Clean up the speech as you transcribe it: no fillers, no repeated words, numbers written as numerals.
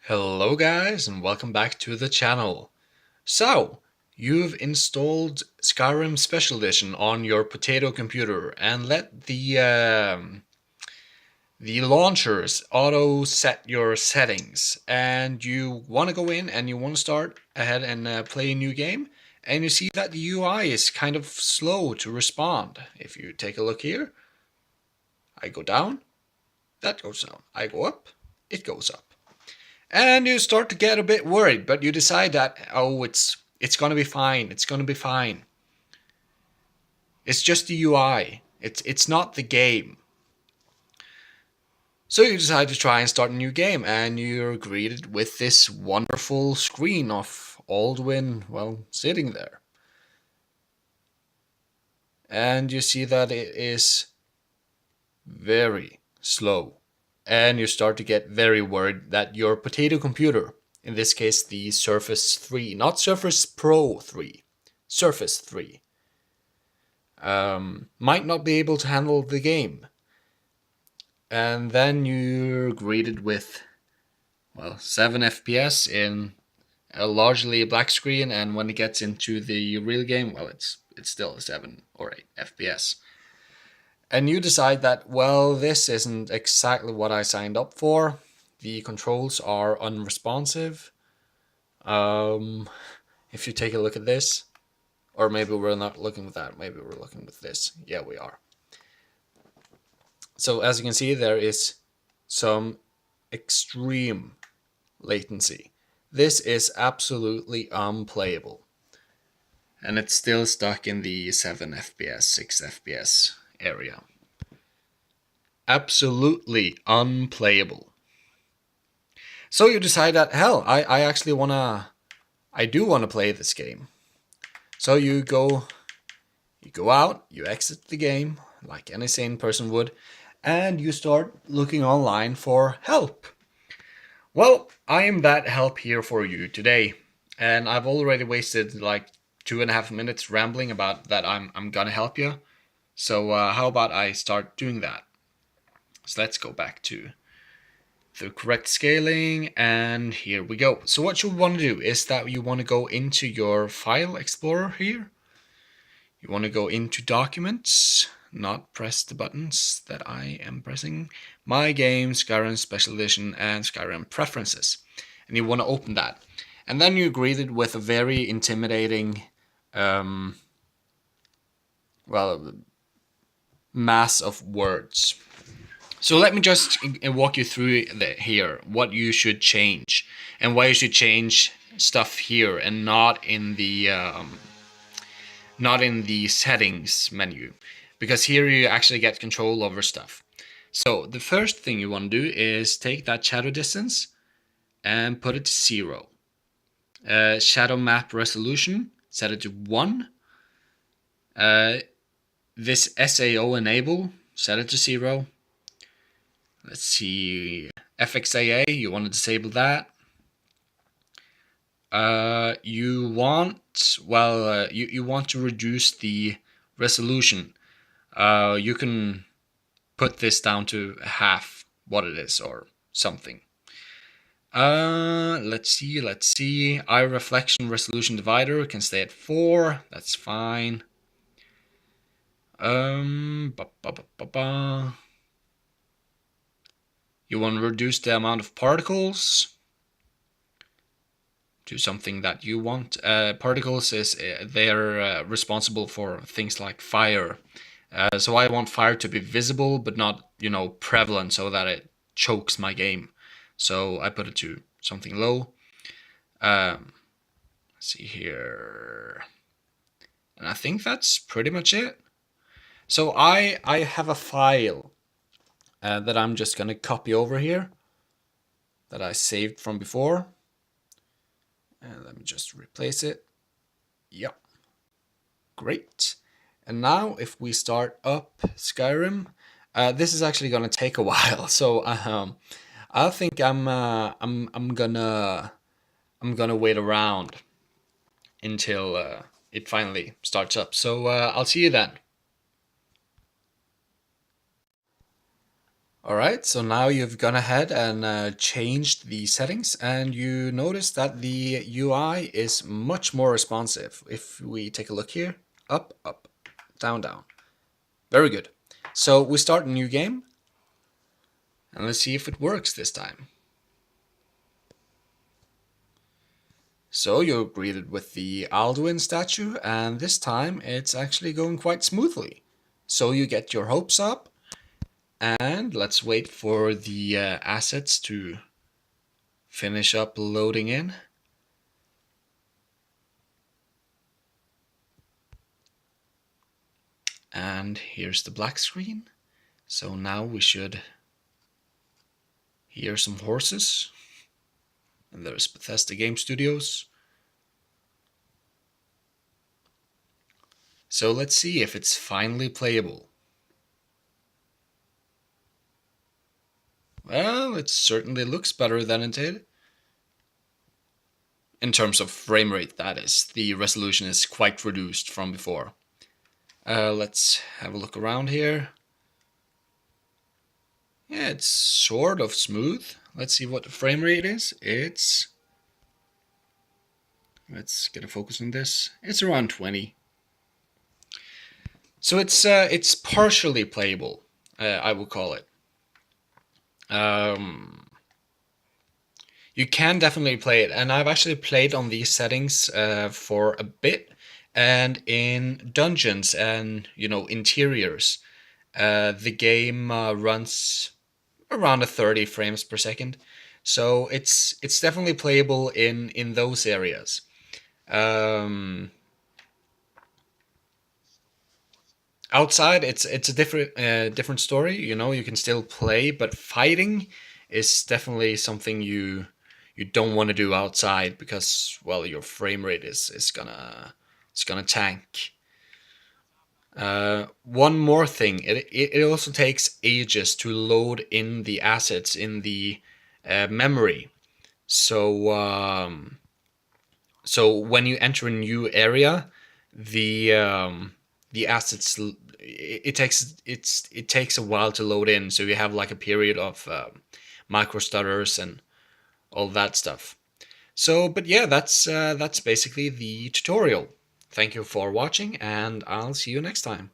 Hello guys and welcome back to the channel. So, you've installed Skyrim Special Edition on your potato computer and let the launchers auto set your settings, and you want to go in and you want to start ahead and play a new game, and you see that the UI is kind of slow to respond. If you take a look here, I go down, that goes down. I go up, it goes up. And you start to get a bit worried, but you decide that, oh, it's gonna be fine. It's gonna be fine. It's just the UI. It's not the game. So you decide to try and start a new game, and you're greeted with this wonderful screen of Aldwin, well, sitting there. And you see that it is very slow. And you start to get very worried that your potato computer, in this case the Surface 3, not Surface Pro 3, Surface 3, might not be able to handle the game. And then you're greeted with, well, 7 FPS in a largely black screen, and when it gets into the real game, well, it's still 7 or 8 FPS. And you decide that, well, this isn't exactly what I signed up for. The controls are unresponsive. If you take a look at this, or maybe we're not looking with that, maybe we're looking with this. Yeah, we are. So as you can see, there is some extreme latency. This is absolutely unplayable. And it's still stuck in the 7 FPS, 6 FPS area. Absolutely unplayable. So you decide that, hell, I do wanna play this game. So you go out, you exit the game like any sane person would, and you start looking online for help. Well, I am that help here for you today, and I've already wasted like 2.5 minutes rambling about that I'm gonna help you. So how about I start doing that? So let's go back to the correct scaling, and here we go. So what you want to do is that you want to go into your file explorer here. You want to go into documents, not press the buttons that I am pressing. My game, Skyrim Special Edition, and Skyrim Preferences. And you want to open that. And then you're greeted with a very intimidating, mass of words. So let me just walk you through here what you should change and why you should change stuff here and not in the settings menu, because here you actually get control over stuff. So the first thing you want to do is take that shadow distance and put it to 0. Shadow map resolution, set it to 1. This SAO enable, set it to 0. Let's see, FXAA, you want to disable that. You want to reduce the resolution. You can put this down to half what it is or something. Let's see. Eye reflection resolution divider can stay at 4. That's fine. You want to reduce the amount of particles to something that you want. Particles is they're responsible for things like fire. So I want fire to be visible but not, prevalent, so that it chokes my game. So I put it to something low. Let's see here. And I think that's pretty much it. So I have a file that I'm just gonna copy over here that I saved from before. And let me just replace it. Yep. Great. And now if we start up Skyrim, this is actually gonna take a while. So I think I'm gonna wait around until it finally starts up. So I'll see you then. Alright, so now you've gone ahead and changed the settings, and you notice that the UI is much more responsive. If we take a look here, up, up, down, down. Very good. So we start a new game, and let's see if it works this time. So you're greeted with the Alduin statue, and this time it's actually going quite smoothly. So you get your hopes up, and let's wait for the assets to finish up loading in. And here's the black screen. So now we should hear some horses. And there's Bethesda Game Studios. So let's see if it's finally playable. Well, it certainly looks better than it did. In terms of frame rate, that is. The resolution is quite reduced from before. Let's have a look around here. Yeah, it's sort of smooth. Let's see what the frame rate is. Let's get a focus on this. It's around 20. So it's partially playable, I would call it. You can definitely play it, and I've actually played on these settings for a bit, and in dungeons and interiors, the game runs around 30 frames per second, so it's definitely playable in those areas. Outside, it's a different story. You can still play, but fighting is definitely something you don't want to do outside because, well, your frame rate is gonna tank. One more thing, it also takes ages to load in the assets in the memory. So so when you enter a new area, the assets it takes a while to load in. So you have like a period of micro stutters and all that stuff. So, but yeah, that's basically the tutorial. Thank you for watching, and I'll see you next time.